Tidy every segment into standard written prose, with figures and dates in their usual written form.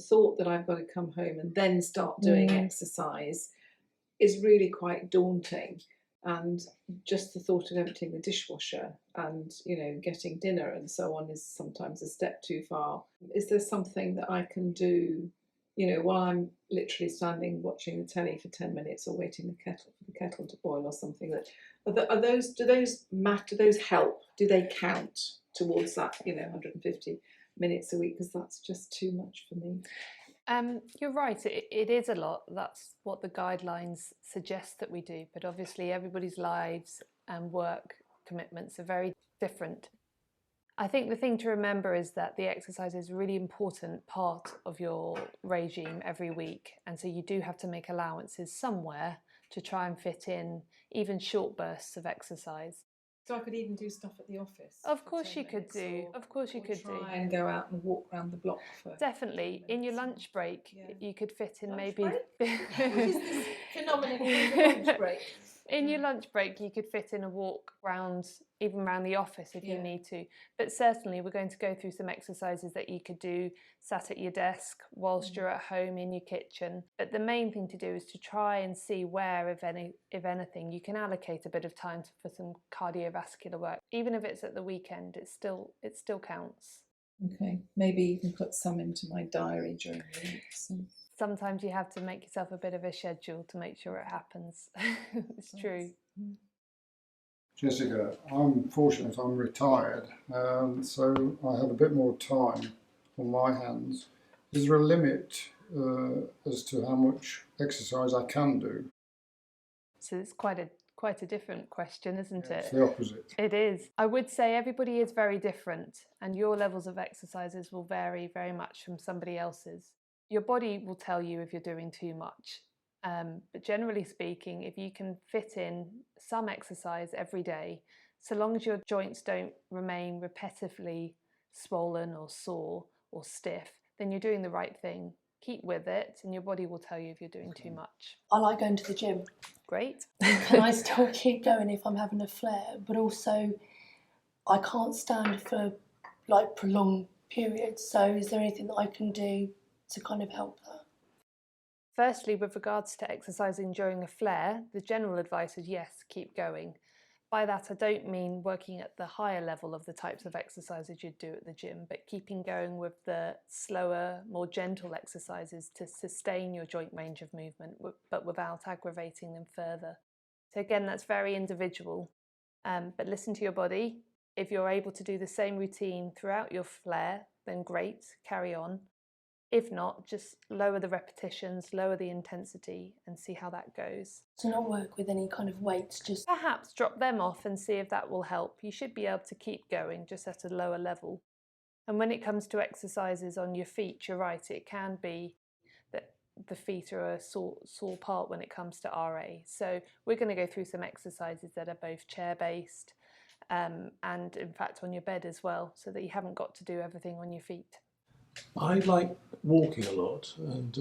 thought that I've got to come home and then start doing exercise is really quite daunting. And just the thought of emptying the dishwasher and, getting dinner and so on is sometimes a step too far. Is there something that I can do, while I'm literally standing watching the telly for 10 minutes or waiting for the kettle to boil or something? Do those matter? Do those help? Do they count towards that, 150 minutes a week? Because that's just too much for me. You're right, it is a lot. That's what the guidelines suggest that we do. But obviously, everybody's lives and work commitments are very different. I think the thing to remember is that the exercise is a really important part of your regime every week. And so you do have to make allowances somewhere to try and fit in even short bursts of exercise. So I could even do stuff at the office. Of course you could do. Of course you could do. Try and go out and walk around the block for. Definitely. In your lunch break, you could fit in maybe. What is this phenomenon called a lunch break? In your lunch break, you could fit in a walk around, even around the office if you need to. But certainly, we're going to go through some exercises that you could do sat at your desk whilst you're at home in your kitchen. But the main thing to do is to try and see where, if anything, you can allocate a bit of time for some cardiovascular work. Even if it's at the weekend, it still counts. Okay, maybe even put some into my diary during the week. So. Sometimes you have to make yourself a bit of a schedule to make sure it happens. It's true. Jessica, I'm fortunate I'm retired, so I have a bit more time on my hands. Is there a limit as to how much exercise I can do? So it's quite a different question, isn't it? It's the opposite. It is. I would say everybody is very different, and your levels of exercises will vary very much from somebody else's. Your body will tell you if you're doing too much. But generally speaking, if you can fit in some exercise every day, so long as your joints don't remain repetitively swollen or sore or stiff, then you're doing the right thing. Keep with it, and your body will tell you if you're doing too much. I like going to the gym. Great. Can I still keep going if I'm having a flare? But also, I can't stand for prolonged periods. So is there anything that I can do to kind of help that? Firstly, with regards to exercising during a flare, the general advice is yes, keep going. By that, I don't mean working at the higher level of the types of exercises you'd do at the gym, but keeping going with the slower, more gentle exercises to sustain your joint range of movement, but without aggravating them further. So again, that's very individual, but listen to your body. If you're able to do the same routine throughout your flare, then great, carry on. If not, just lower the repetitions, lower the intensity, and see how that goes. To not work with any kind of weights, just perhaps drop them off and see if that will help. You should be able to keep going, just at a lower level. And when it comes to exercises on your feet, you're right, it can be that the feet are a sore part when it comes to RA. So we're going to go through some exercises that are both chair-based and in fact on your bed as well, so that you haven't got to do everything on your feet. I like walking a lot, and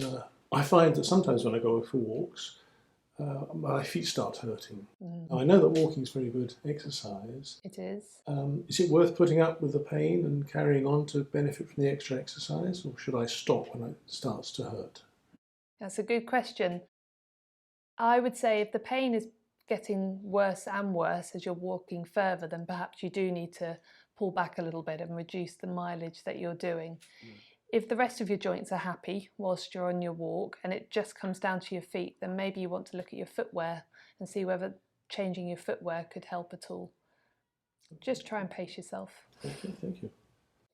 I find that sometimes when I go for walks, my feet start hurting. Now, I know that walking is very good exercise. It is. Is it worth putting up with the pain and carrying on to benefit from the extra exercise, or should I stop when it starts to hurt? That's a good question. I would say if the pain is getting worse and worse as you're walking further, then perhaps you do need to pull back a little bit and reduce the mileage that you're doing. If the rest of your joints are happy whilst you're on your walk and it just comes down to your feet, then maybe you want to look at your footwear and see whether changing your footwear could help at all. Just try and pace yourself. Okay, thank you.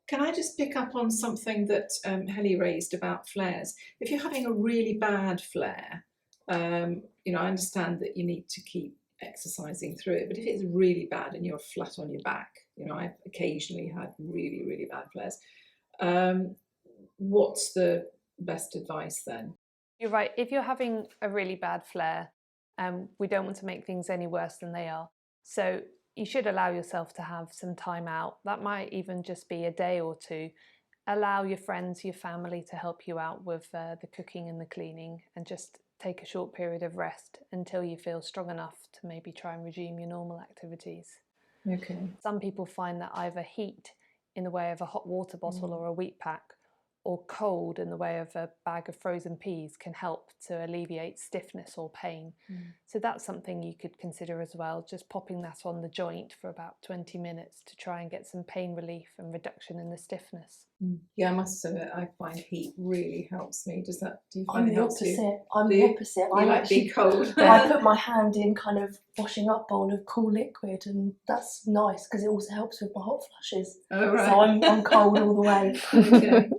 Can I just pick up on something that Helly raised about flares? If you're having a really bad flare, I understand that you need to keep exercising through it, but if it's really bad and you're flat on your back, I've occasionally had really, really bad flares. What's the best advice then? You're right. If you're having a really bad flare, we don't want to make things any worse than they are. So you should allow yourself to have some time out. That might even just be a day or two. Allow your friends, your family to help you out with the cooking and the cleaning, and just take a short period of rest until you feel strong enough to maybe try and resume your normal activities. Okay. Some people find that either heat in the way of a hot water bottle or a wheat pack, or cold in the way of a bag of frozen peas can help to alleviate stiffness or pain. So that's something you could consider as well, just popping that on the joint for about 20 minutes to try and get some pain relief and reduction in the stiffness. Yeah, I must admit, I find heat really helps me. Do you find I'm it the helps you? opposite. I'm Do the you? opposite. You I like being cold? I put my hand in kind of washing up bowl of cool liquid, and that's nice because it also helps with my hot flushes. Oh, right. So I'm cold all the way. Okay.